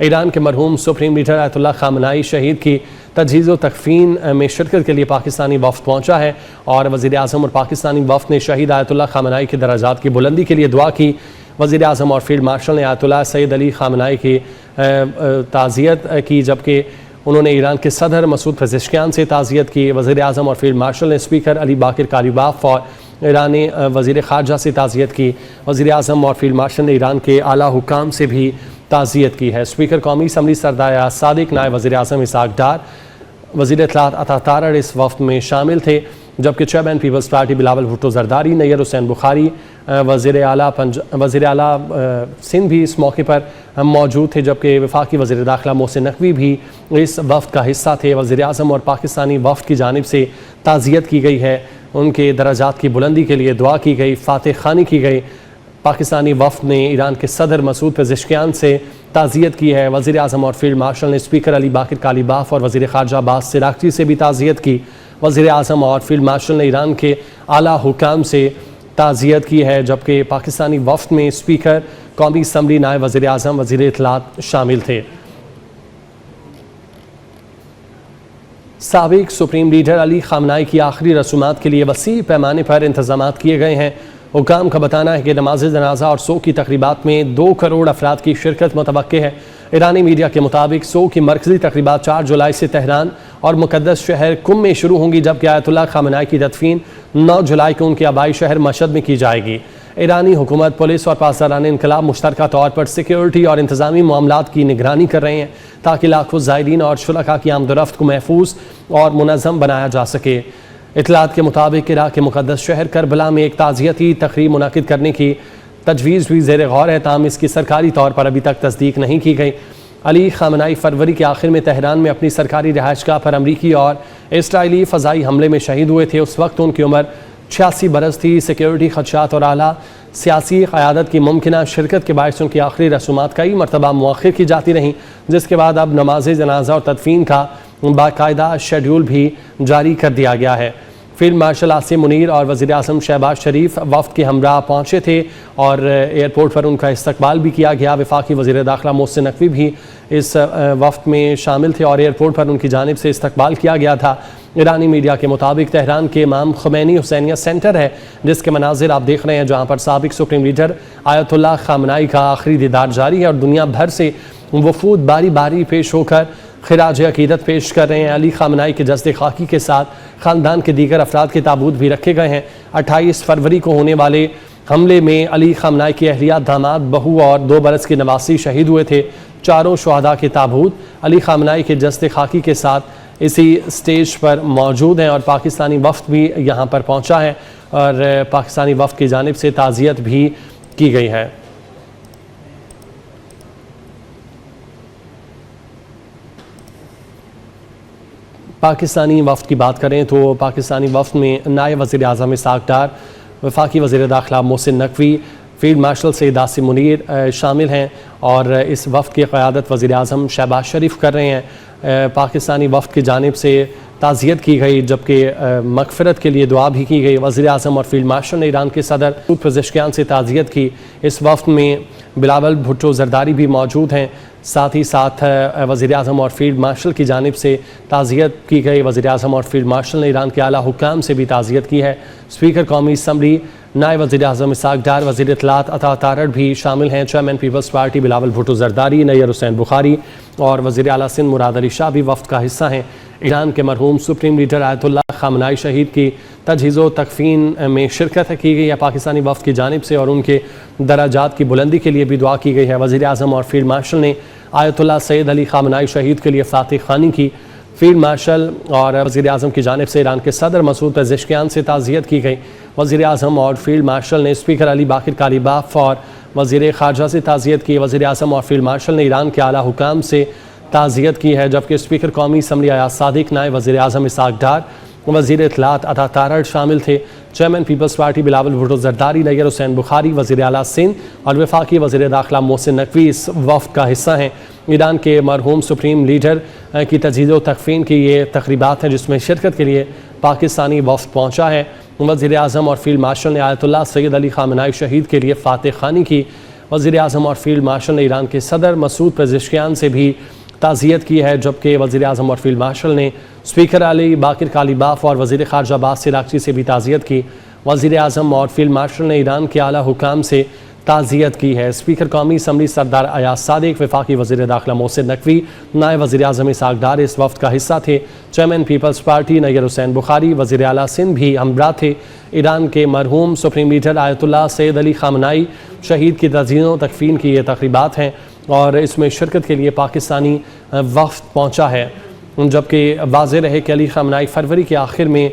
ایران کے مرحوم supreme leader آیت اللہ خامنائی شہید کی تجہیز و تکفین میں شرکت کے لیے پاکستانی وفد پہنچا ہے اور وزیر اعظم اور پاکستانی وفد نے شہید آیت اللہ خامنائی کے درجات کی بلندی کے لیے دعا کی۔ وزیر اعظم اور فیلڈ مارشل نے آیت اللہ سید علی خامنائی کی تعزیت کی، جبکہ انہوں نے ایران کے صدر مسعود پزشکیان سے تعزیت کی۔ وزیر اعظم اور فیلڈ مارشل نے اسپیکر علی باقر کالیباف اور ایرانی وزیر خارجہ سے تعزیت کی۔ وزیر اعظم اور فیلڈ مارشل نے ایران کے اعلیٰ حکام سے بھی تعزیت کی ہے۔ اسپیکر قومی اسمبلی سردار ایاز صادق، نائب وزیر اعظم اسحاق ڈار، وزیر اطلاعات عطا تارڑ اس وفد میں شامل تھے، جبکہ chairman Peoples party Bilawal Bhutto Zardari, Nayyar Hussain Bukhari, وزیر اعلیٰ سندھ بھی اس موقع پر موجود تھے، جبکہ وفاقی وزیر داخلہ محسن نقوی بھی اس وفد کا حصہ تھے۔ وزیر اعظم اور پاکستانی وفد کی جانب سے تعزیت کی گئی ہے، ان کے درجات کی بلندی کے لیے دعا کی گئی، فاتح خوانی کی گئی۔ پاکستانی وفد نے ایران کے صدر مسعود پزشکیان سے تعزیت کی ہے۔ وزیر اعظم اور فیلڈ مارشل نے اسپیکر علی باقر کالیباف اور وزیر خارجہ عباس سراغچی سے بھی تعزیت کی۔ وزیر اعظم اور فیلڈ مارشل نے ایران کے اعلیٰ حکام سے تعزیت کی ہے، جبکہ پاکستانی وفد میں اسپیکر قومی اسمبلی، نائب وزیر اعظم، وزیر اطلاعات شامل تھے۔ سابق سپریم لیڈر علی خامنائی کی آخری رسومات کے لیے وسیع پیمانے پر انتظامات کیے گئے ہیں۔ حکام کا بتانا ہے کہ نماز جنازہ اور 100 کی تقریبات میں 2 کروڑ افراد کی شرکت متوقع ہے۔ ایرانی میڈیا کے مطابق 100 کی مرکزی تقریبات 4 جولائی سے تہران اور مقدس شہر قم میں شروع ہوں گی، جبکہ آیت اللہ خامنائی کی تدفین 9 جولائی کو ان کے آبائی شہر مشہد میں کی جائے گی۔ ایرانی حکومت، پولیس اور پاسداران انقلاب مشترکہ طور پر سیکیورٹی اور انتظامی معاملات کی نگرانی کر رہے ہیں تاکہ لاکھوں زائرین اور شرکاء کی آمد و رفت کو محفوظ اور منظم بنایا جا سکے۔ اطلاعات کے مطابق عراق کے مقدس شہر کربلا میں ایک تعزیتی تقریب منعقد کرنے کی تجویز بھی زیر غور ہے، تاہم اس کی سرکاری طور پر ابھی تک تصدیق نہیں کی گئی۔ علی خامنائی فروری کے آخر میں تہران میں اپنی سرکاری رہائش گاہ پر امریکی اور اسرائیلی فضائی حملے میں شہید ہوئے تھے۔ اس وقت ان کی عمر 86 برس تھی۔ سیکیورٹی خدشات اور اعلیٰ سیاسی قیادت کی ممکنہ شرکت کے باعث ان کی آخری رسومات کئی مرتبہ مؤخر کی جاتی رہیں، جس کے بعد اب نماز جنازہ اور تدفین کا باقاعدہ شیڈیول بھی جاری کر دیا گیا ہے۔ فیلڈ مارشل عاصم منیر اور وزیر اعظم شہباز شریف وفد کے ہمراہ پہنچے تھے اور ایئرپورٹ پر ان کا استقبال بھی کیا گیا۔ وفاقی وزیر داخلہ محسن نقوی بھی اس وفد میں شامل تھے اور ایئرپورٹ پر ان کی جانب سے استقبال کیا گیا تھا۔ ایرانی میڈیا کے مطابق تہران کے امام خمینی حسینیہ سینٹر ہے، جس کے مناظر آپ دیکھ رہے ہیں، جہاں پر سابق سپریم لیڈر آیت اللہ خامنائی کا آخری دیدار جاری ہے اور دنیا بھر سے وفود باری باری پیش ہو کر خراج عقیدت پیش کر رہے ہیں۔ علی خامنائی کے جسد خاکی کے ساتھ خاندان کے دیگر افراد کے تابوت بھی رکھے گئے ہیں۔ 28 فروری کو ہونے والے حملے میں علی خامنائی کی اہلیہ، داماد، بہو اور 2 برس کے نواسی شہید ہوئے تھے۔ چاروں شہداء کے تابوت علی خامنائی کے جسد خاکی کے ساتھ اسی سٹیج پر موجود ہیں اور پاکستانی وفد بھی یہاں پر پہنچا ہے اور پاکستانی وفد کی جانب سے تعزیت بھی کی گئی ہے۔ پاکستانی وفد کی بات کریں تو پاکستانی وفد میں نائب وزیر اعظم اسحاق ڈار، وفاقی وزیر داخلہ محسن نقوی، فیلڈ مارشل سید عاصم منیر شامل ہیں اور اس وفد کی قیادت وزیر اعظم شہباز شریف کر رہے ہیں۔ پاکستانی وفد کی جانب سے تعزیت کی گئی، جبکہ مغفرت کے لیے دعا بھی کی گئی۔ وزیر اعظم اور فیلڈ مارشل نے ایران کے صدر مسعود پزشکیان سے تعزیت کی۔ اس وفد میں بلاول بھٹو زرداری بھی موجود ہیں، ساتھ ہی ساتھ وزیر اعظم اور فیلڈ مارشل کی جانب سے تعزیت کی گئی۔ وزیر اعظم اور فیلڈ مارشل نے ایران کے اعلیٰ حکام سے بھی تعزیت کی ہے۔ اسپیکر قومی اسمبلی، نائب وزیر اعظم اسحاق ڈار، وزیر اطلاعات عطا تارڑ بھی شامل ہیں۔ Chairman Peoples party Bilawal Bhutto Zardari, Nayyar Hussain Bukhari اور وزیر اعلیٰ سندھ مراد علی شاہ بھی وفد کا حصہ ہیں۔ ایران کے مرحوم سپریم لیڈر آیت اللہ خامنائی شہید کی تجہیز و تکفین میں شرکت کی گئی ہے پاکستانی وفد کی جانب سے اور ان کے درجات کی بلندی کے لیے بھی دعا کی گئی ہے۔ وزیر اعظم اور فیلڈ مارشل نے آیت اللہ سید علی خامنائی شہید کے لیے فاتح خوانی کی۔ فیلڈ مارشل اور وزیر اعظم کی جانب سے ایران کے صدر مسعود پزشکیان سے تعزیت کی گئی۔ وزیر اعظم اور فیلڈ مارشل نے اسپیکر علی باقر کالیباف اور وزیر خارجہ سے تعزیت کی۔ وزیر اعظم اور فیلڈ مارشل نے ایران کے اعلیٰ حکام سے تعزیت کی ہے، جبکہ اسپیکر قومی اسمبلی ایاز صادق، نائب وزیر اعظم اسحاق ڈار، وزیر اطلاعات عطا تارڑ شامل تھے۔ Chairman Peoples party Bilawal Bhutto Zardari, Nayyar Hussain Bukhari, وزیر اعلیٰ سندھ اور وفاقی وزیر داخلہ محسن نقوی اس وفد کا حصہ ہیں۔ ایران کے مرحوم سپریم لیڈر کی تجہیز و تکفین کی یہ تقریبات ہیں جس میں شرکت کے لیے پاکستانی وفد پہنچا ہے۔ وزیر اعظم اور فیلڈ مارشل نے آیت اللہ سید علی خامنائی شہید کے لیے فاتح خوانی کی۔ وزیر اعظم اور فیلڈ مارشل نے ایران کے صدر مسعود پزشکیان سے بھی تعزیت کی ہے، جبکہ وزیر اعظم اور فیلڈ مارشل نے اسپیکر علی باقر کالیباف اور وزیر خارجہ عباس عراقچی سے بھی تعزیت کی۔ وزیر اعظم اور فیلڈ مارشل نے ایران کے اعلیٰ حکام سے تعزیت کی ہے۔ اسپیکر قومی اسمبلی سردار ایاز صادق، وفاقی وزیر داخلہ محسن نقوی، نائب وزیر اعظم اسحاق ڈار اس وفد کا حصہ تھے۔ Chairman Peoples party Nayyar Hussain Bukhari, وزیر اعلیٰ سندھ بھی ہمراہ تھے۔ ایران کے مرحوم سپریم لیڈر آیت اللہ سید علی خامنائی شہید کی تعزیت و تکفین کی یہ تقریبات ہیں اور اس میں شرکت کے لیے پاکستانی وفد پہنچا ہے، جبکہ واضح رہے کہ علی خامنائی فروری کے آخر میں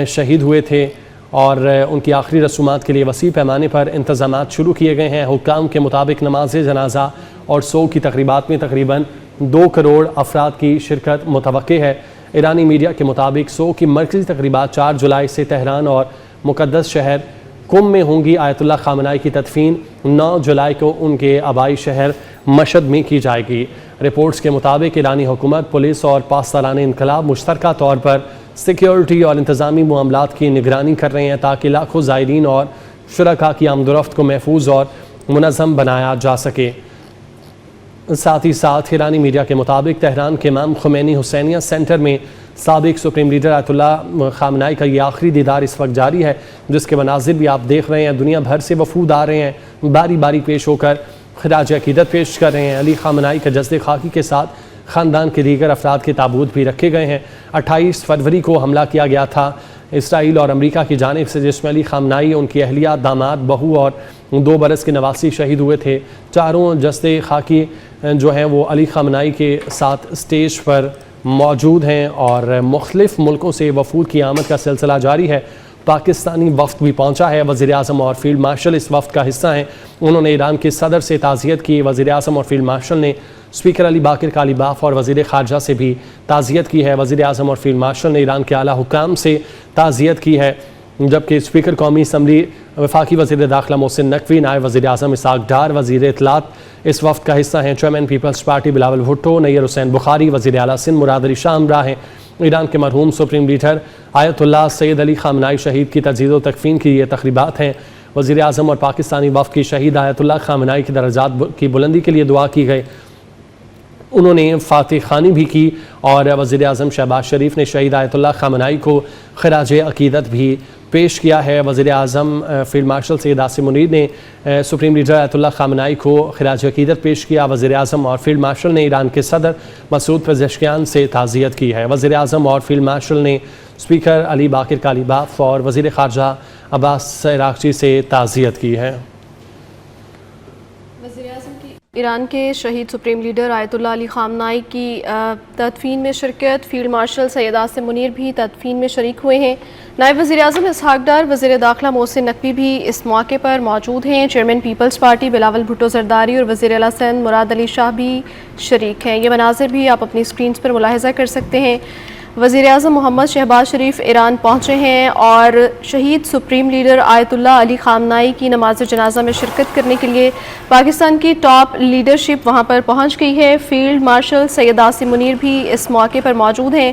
شہید ہوئے تھے اور ان کی آخری رسومات کے لیے وسیع پیمانے پر انتظامات شروع کیے گئے ہیں۔ حکام کے مطابق نماز جنازہ اور سوگ کی تقریبات میں تقریباً 2 کروڑ افراد کی شرکت متوقع ہے۔ ایرانی میڈیا کے مطابق سوگ کی مرکزی تقریبات 4 جولائی سے تہران اور مقدس شہر قم میں ہوں گی۔ آیت اللہ خامنائی کی تدفین 9 جولائی کو ان کے آبائی شہر مشہد میں کی جائے گی۔ رپورٹس کے مطابق ایرانی حکومت، پولیس اور پاسداران انقلاب مشترکہ طور پر سیکیورٹی اور انتظامی معاملات کی نگرانی کر رہے ہیں تاکہ لاکھوں زائرین اور شرکاء کی آمد و رفت کو محفوظ اور منظم بنایا جا سکے۔ ساتھ ہی ساتھ ایرانی میڈیا کے مطابق تہران کے امام خمینی حسینیہ سینٹر میں سابق سپریم لیڈر آیت اللہ خامنائی کا یہ آخری دیدار اس وقت جاری ہے، جس کے مناظر بھی آپ دیکھ رہے ہیں۔ دنیا بھر سے وفود آ رہے ہیں، باری باری پیش ہو کر خراج عقیدت پیش کر رہے ہیں۔ علی خامنائی کے جسد خاکی کے ساتھ خاندان کے دیگر افراد کے تابوت بھی رکھے گئے ہیں۔ 28 فروری کو حملہ کیا گیا تھا اسرائیل اور امریکہ کی جانب سے، جس میں علی خامنائی، ان کی اہلیہ، داماد، بہو اور 2 برس کے نواسی شہید ہوئے تھے۔ چاروں جسد خاکی جو ہیں وہ علی خامنائی کے ساتھ سٹیج پر موجود ہیں اور مختلف ملکوں سے وفود کی آمد کا سلسلہ جاری ہے۔ پاکستانی وفد بھی پہنچا ہے۔ وزیر اعظم اور فیلڈ مارشل اس وفد کا حصہ ہیں۔ انہوں نے ایران کے صدر سے تعزیت کی۔ وزیر اعظم اور فیلڈ مارشل نے اسپیکر علی باقر کالیباف اور وزیر خارجہ سے بھی تعزیت کی ہے۔ وزیر اعظم اور فیلڈ مارشل نے ایران کے اعلیٰ حکام سے تعزیت کی ہے، جبکہ اسپیکر قومی اسمبلی، وفاقی وزیر داخلہ محسن نقوی، نائب وزیر اعظم اسحاق ڈار، وزیر اطلاعات اس وفد کا حصہ ہیں۔ Chairman Peoples party Bilawal Bhutto, Nayyar Hussain Bukhari, وزیر اعلیٰ سندھ مراد علی شاہ ہمراہ ہیں۔ ایران کے مرحوم سپریم لیڈر آیت اللہ سید علی خامنائی شہید کی تعزیت و تکفین کی یہ تقریبات ہیں۔ وزیر اعظم اور پاکستانی وفد کی شہید آیت اللہ خامنائی کی درجات کی بلندی کے لیے دعا کی گئی۔ انہوں نے فاتح خوانی بھی کی اور وزیر اعظم شہباز شریف نے شہید آیت اللہ خامنائی کو خراج عقیدت بھی پیش کیا ہے۔ وزیر اعظم فیلڈ مارشل سید عاصم منیر نے سپریم لیڈر آیت اللہ خامنائی کو خراج عقیدت پیش کیا۔ وزیر اعظم اور فیلڈ مارشل نے ایران کے صدر مسعود پزشکیان سے تعزیت کی ہے۔ وزیر اعظم اور فیلڈ مارشل نے اسپیکر علی باقر کالیباف اور وزیر خارجہ عباس عراقچی سے تعزیت کی ہے۔ ایران کے شہید سپریم لیڈر آیت اللہ علی خامنائی کی تدفین میں شرکت، فیلڈ مارشل سید عاصم منیر بھی تدفین میں شریک ہوئے ہیں۔ نائب وزیر اعظم اسحاق ڈار، وزیر داخلہ محسن نقوی بھی اس موقع پر موجود ہیں۔ Chairman Peoples party Bilawal Bhutto Zardari اور وزیر اعلیٰ سندھ مراد علی شاہ بھی شریک ہیں۔ یہ مناظر بھی آپ اپنی سکرینز پر ملاحظہ کر سکتے ہیں۔ وزیر اعظم محمد شہباز شریف ایران پہنچے ہیں اور شہید سپریم لیڈر آیت اللہ علی خامنائی کی نماز جنازہ میں شرکت کرنے کے لیے پاکستان کی ٹاپ لیڈرشپ وہاں پر پہنچ گئی ہے۔ فیلڈ مارشل سید عاصم منیر بھی اس موقع پر موجود ہیں۔